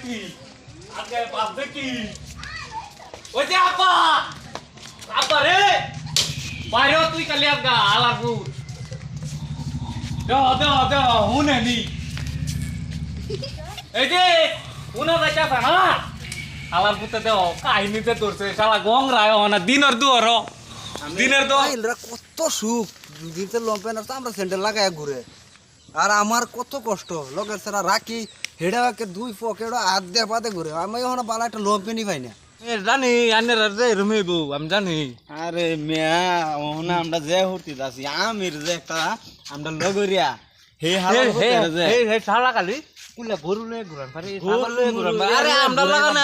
কি আগে বাজে কি ওই যে আপা আপা রে বাইরে তুই কালি আগা আলাপুর দাও দাও দাও হুনে নি এই যে উনা যাইতাছ না আলাপুরতে দাও কাহিনীতে তোরছে শালা গংরায় না দিনের দুয়ার দিনের দো এলরা কত সুখ দিতে লম্পেন আর আমরা স্যান্ডেল লাগায় ঘুরে আর আমার কত কষ্ট লোকের সারা রাখি হেডাকে দুই পকেট হাত দিয়ে পাতে ঘুরে আমি এখন বালা একটা লম্পেনই পাই না জানি আনের যে রুমেব আমি জানি আরে মিয়া ওনা আমরা যে হতি যাচ্ছি আমির যে একটা আমরা লগরিয়া হে হালা যে হে শালা কালি কুলা গরু লয়ে ঘুরান পারে ছাগল লয়ে ঘুরান আরে আমরা লাগা না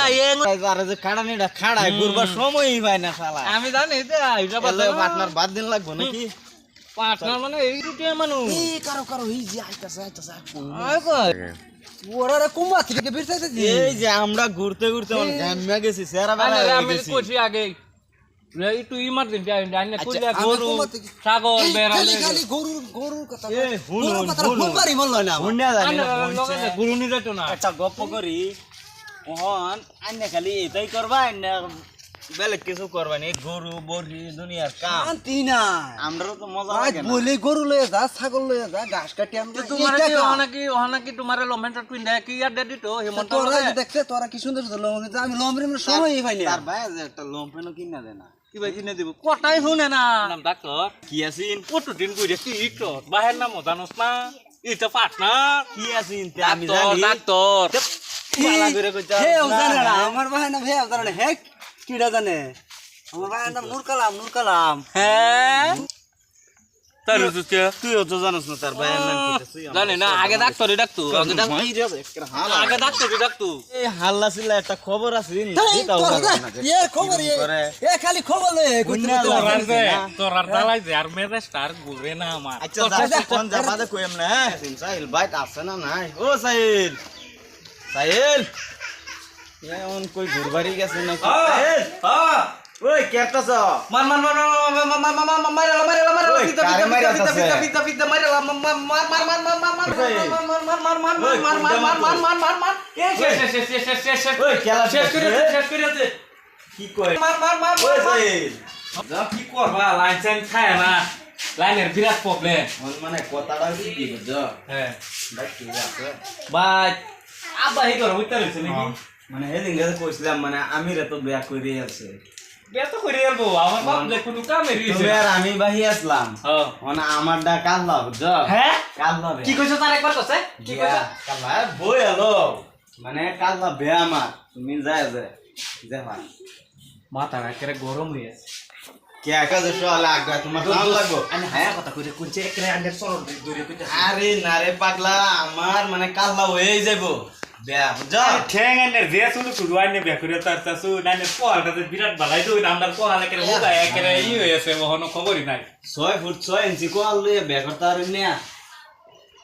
আরে যে খাড়ানিটা খাড়ায় ঘুরবার সময়ই পায় না শালা আমি জানি যে আইরা বলে পার্টনার বাদ দিন লাগবো নাকি পার্টনার মানে এই রুটিয়া মানুষ এই কারো এই যে আইতাছে আয় কই ওরা রে কুমা থেকে বেরতে এই যে আমরা ঘুরতে ঘুরতে গাম্মা গেছি সেরা আরে বেলা আমি কইছি আগে একটু ইমার্জেন্সি আইনা কইলা গরু ছাগল বেড়ালে খালি গরুর কথা এ হুন ফোন পারি বললো না হুন্না জানি না গরু নি যাইতো না একটা গপ্প করি ওহন আন্না খালি এটাই করবা আন্না বেলেগ কিছু করবা নি গরু বড়ি দুনিয়ার কাম শান্তি না আমরাও তো মজা আজ লাগে না বলে গরু লয়ে যা ছাগল লয়ে যা ঘাস কাটি আমরা তোমার কি অনাকি তোমার লমেন্টার টুইন দেয় কি আর দিত হেমন্ত তোরা দেখছে তোরা কি সুন্দর সুন্দর লম্বা আমি লম্বা সময়ই পাই না তার ভাই যে একটা লম্পেনও কিনা দেনা কি ভাই কিনে দিব কটাই শুনে না নাম ডাক্তার কি আছিন কতদিন কইরে কি তো বাহের নাম জানোস না এটা পার্টনার কি আছিন আমি ডাক্তার জানি ডাক্তার বালা করে কইতা হে জানে না আমার ভাই না হে জানে না হে কিডা জানে আমার ভাই নাম নূর কালাম হ্যাঁ তার রুজুকে তুইও তো জানোস না তার ভাইয়ের নাম কি তুই জানি না আগে ডাক্তারই ডাকতো আগে ডাক্তারই ডাকতো এই হাল্লা ছিল একটা খবর আছে এ খবর এ খালি খবর লয়ে কইতে তোর আর জ্বালাই যে আর মেরে স্টার ঘুরে না আমার আচ্ছা কোন যাবাদে কইম না সাইল বাইট আছে না নাই ও সাইল সাইল এমন কই ঘুরবাড়ি গেছে না সাইল হ্যাঁ ওই কেটাছ মার কি কয় কি করবা লাইন চাইন খায় না লাইনের বিরাট প্রবলেম মানে কথাটা কি বুঝছো হ্যাঁ ভাই ঠিক আছে ভাই আব্বা হি করে হইতে রইছে নাকি মানে হেদিন গেছে কইছিলাম মানে আমিরে তো বিয়া কইরে আছে বিয়া তো করে আলবো আমার বাপ যে কোনো কামে রইছে তুমি আর আমি বাহি আসলাম হ্যাঁ মানে আমার ডা কাল্লা বুঝছো হ্যাঁ কাল্লা কি কইছ তার একবার কইছে কি কইছ কাল্লা বই হলো মানে কাল্লা বে আমার তুমি যায় যে ভাই মাথা একেবারে গরম হয়ে আছে কে একা যে শালা আগা তোমার নাম লাগবো আমি হায়া কথা কইরে কোনছে একেবারে আন্ডার সরল দূরে কইতে আরে না রে পাগলা আমার মানে কাল্লা হয়ে যাবো বেয়া বুঝছো ঠ্যাং আনের যে শুরু করু আইনে বিয়া করে তার চাচু নাইনে কোয়ালটা বিরাট বালাই তো আমদার কোয়াল একেবারে হোগা একেবারে ই হয়েছে ওহনো খবরই নাই 6 ফুট 6 ইঞ্চি কো আললে বেয়া করতে আর না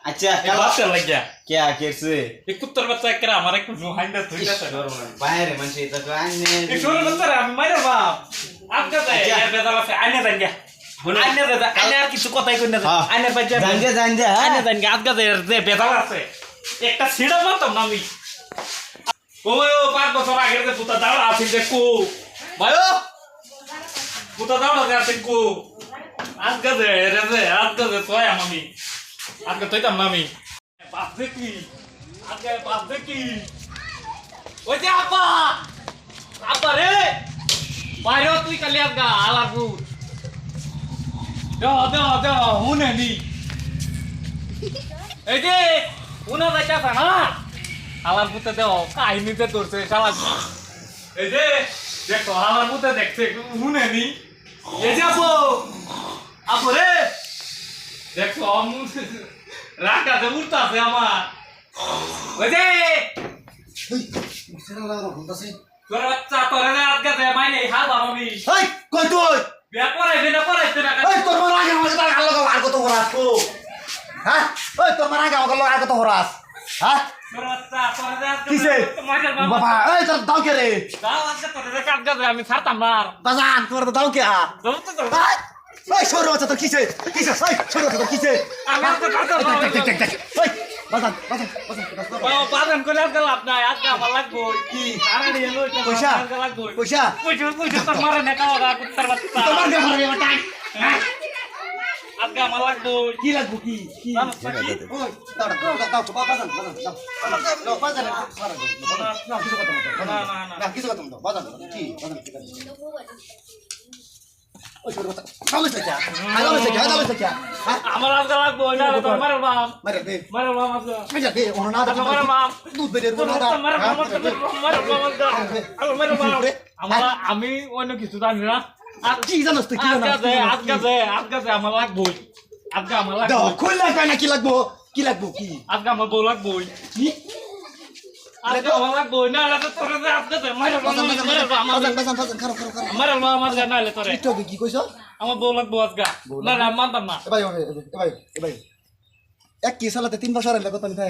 আচ্ছা বাচ্চা লাগিয়া কে কেছে এই কুত্তর বাচ্চা একেবারে আমার একটু জোহাইন্দা ধইতাছে বাইরে মানুষ এটা তো আইনে এই ছোট বাচ্চা আমি মাইরা বাপ আজকে যাই এর বেজাল আছে আইনে যাই গিয়া আইনে যা আইনে আর কিছু কথাই কই না আইনে বাচ্চা জানগে আইনে যাই গিয়া আজকে যাই যে বেজাল আছে একটা ছিড়া মারতাম না আমি ও 5 বছর আগে যে পুতা দাও আছে যে কো ভাইও পুতা দাও আছে কো আজকে যে রে যে আজকে যে তোয় আমি আজকে তোইতাম না আমি বাজে কি আজকে বাজে কি ওই যে আপা আপা রে বাইরে তুই কালি আগা আলাপুর দাও হুনে নি এই যে উনা যাইতাছ না আলাপুরতে দাও কাহিনীতে তোরছে শালা এই যে দেখো আলাপুরতে দেখছে হুনে নি এই যে আপু রে দেখো রাগাতে উঠতাছে আমার ওই যে তোর বাচ্চা তোরে আজকে দে মাইনে হাত আমি এই কই তুই বিয়া পড়াইতে না এই তোর মার আগে আমাকে তার আলো আর কত হরাস তো হ্যাঁ ওই তোর মার আগে আমাকে আর কত হরাস হ্যাঁ তোর বাচ্চা তোরে আজকে কিসে বাবা এই তোর দাও কে রে দাও আজকে তোরে কাটগা দে আমি ছাড়তাম না আর বাজান তোর দাও কে দাও তো এই সরো বাচ্চা তোর কিসে এই সরো বাচ্চা তোর কিসে আমি তো কাটতাম ওই বাজান বাজান বাজান বাজান করে আজকে লাভ নাই আজকে আমার লাগবো কি আরে রে লই পয়সা আজকে লাগবো পয়সা পয়সা তোর মারে না কাওয়া কুত্তার বাচ্চা তোমার কে মারে বাটা আজকে আমার লাগবো কি লাগবো কি কি ওই দাও দাও দাও বাজান বাজান দাও বাজান না কিছু কথা মতো না কিছু কথা মতো বাজান কি বাজান কি ওই ছোট কথা কালো সেটা কালো সেটা আমার আজকে লাগবো না তোর মারে বাপ মারে দে আজকে মারে দে ওনা না মারে বাপ দুধ বের করো না মারে বাপ আমি অন্য কিছু জানি না কি জানোস তুই কি আজকে আমার লাগবো আজকে আমার লাগবো দাও খুললা কয় না কি লাগবো কি আজকে আমার বউ লাগবো কি আজকে আমার লাগবো না তোর আজকে মারে বাজান খারাপ আমার জানা হলে তোরে তো কি কইছো আমার বউ লাগবো আজকে না না মানতাম না ভাই এক কি সালাতে 3 বছর লাগে কত নিতে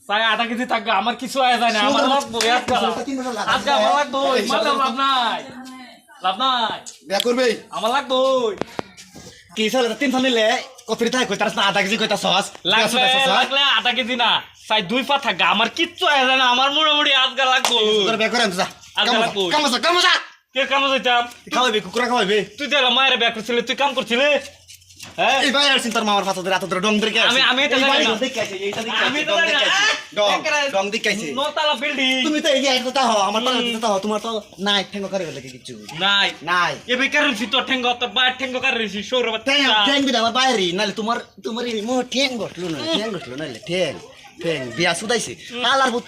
তাই আধা কেজি থাকবে আমার কিছু আয় যায় না আমার লাগবো আজকে আমার লাগবো মানতাম লাভ নাই বিয়া করবে আমার লাগবো কি সালাতে 3 সাল নিলে কত নিতে কই তার আধা কেজি কইতা সস লাগলে আধা কেজি না তাই 2 পা থাকবে আমার কিচ্ছু আয় যায় না আমার মোটামুটি আজকে লাগবো তোর বিয়া করে যা আজকে লাগবো কামসা কে কাম যাইতাম খাওয়াবি কুকুরা খাওয়াবি তুই তো মায়ের ব্যাগ করছিলি তুই কাম করছিলি হ্যাঁ এই ভাই আর চিন্তার মামার ফাতা ধরে এত ধরে ডং ধরে আমি তো জানি না। আমি তো জানি না। ডং দেখাইছে নতালা বিল্ডিং তুমি তো এই একটা হও আমার পালা দিতে হও তোমার তো নাই ঠেঙ্গ করে গেলে কিছু নাই নাই এ বেকার ছি তো ঠেঙ্গ তোর বাইর ঠেঙ্গ কার রেছি সৌর ঠ্যাং ঠ্যাং বিদা আমার বাইরে নালে তোমার এই মো ঠ্যাং গঠলো নালে ঠ্যাং বিয়া সুদাইছে আলার ভূত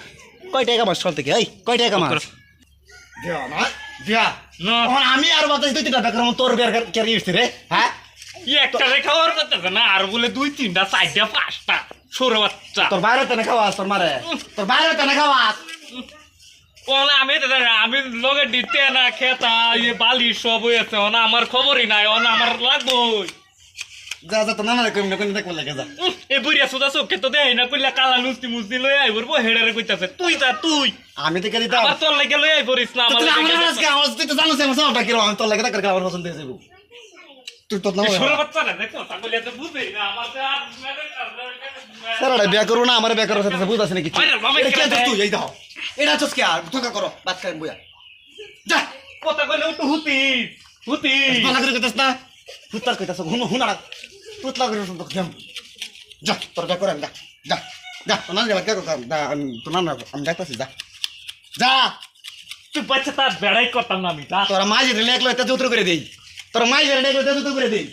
কয় টাকা মাস চল থেকে এই কয় টাকা মাস বিয়া না বিয়া না এখন আমি আর বাতাস দুই তিনটা বেকার তোর বিয়ার কেরি হইছে রে হ্যাঁ একটা রে খাওয়ার কথা না আর বলে 2 3টা 4টা 5টা সৌর বাচ্চা তোর বাইরে তেনে খাওয়াস তোর মারে তোর বাইরে তেনে খাওয়াস ওনা আমি তো জানি না, আমি লগে দিতে না খেতা ইয়ে বালি সব হয়েছে ওনা আমার খবরই নাই ওনা আমার লাগবো যা যা তো নানা কইম না কোন দেখব লাগে যা এ বুড়িয়া সুদা চোখে তো দেয় না কইলা কালা লুস্তি মুস্তি লই আই বলবো হেডারে কইতাছে তুই যা তুই আমি তো করি দাও আমার তোর লাগে লই আই পড়িস না আমার তুই লাগে আমার আজকে আমার তুই তো জানোস আমার সবটা কি আমি তোর লাগে করে আমার পছন্দ হয়েছে তুই তো না সৌর বাচ্চা না দেখো তাহলে তো বুঝেই না আমার তো আর স্যার বিয়া করো না আমার বিয়া করো সেটা বুঝ আছে না কিছু আরে বাবা, এটা কি এটা তুই এই দাও এটা চস কি আর তোকা করো বাত খাই বইয়া যা কথা কইলে তো হুতি মানা করে কইতাস না হুতার কইতাস হুনাড়া তুতলা করে তো কেম যা তোর বিয়া করে যা যা যা তো না যাবা কে করতাম তো না আমি যাইতাছি যা যা তুই বাচ্চা তার বেড়াই করতাম না আমি তা তোরা মাঝে লেখলো এটা জুতর করে দেই তোরা মাঝে লেখলো এটা জুতর করে দেই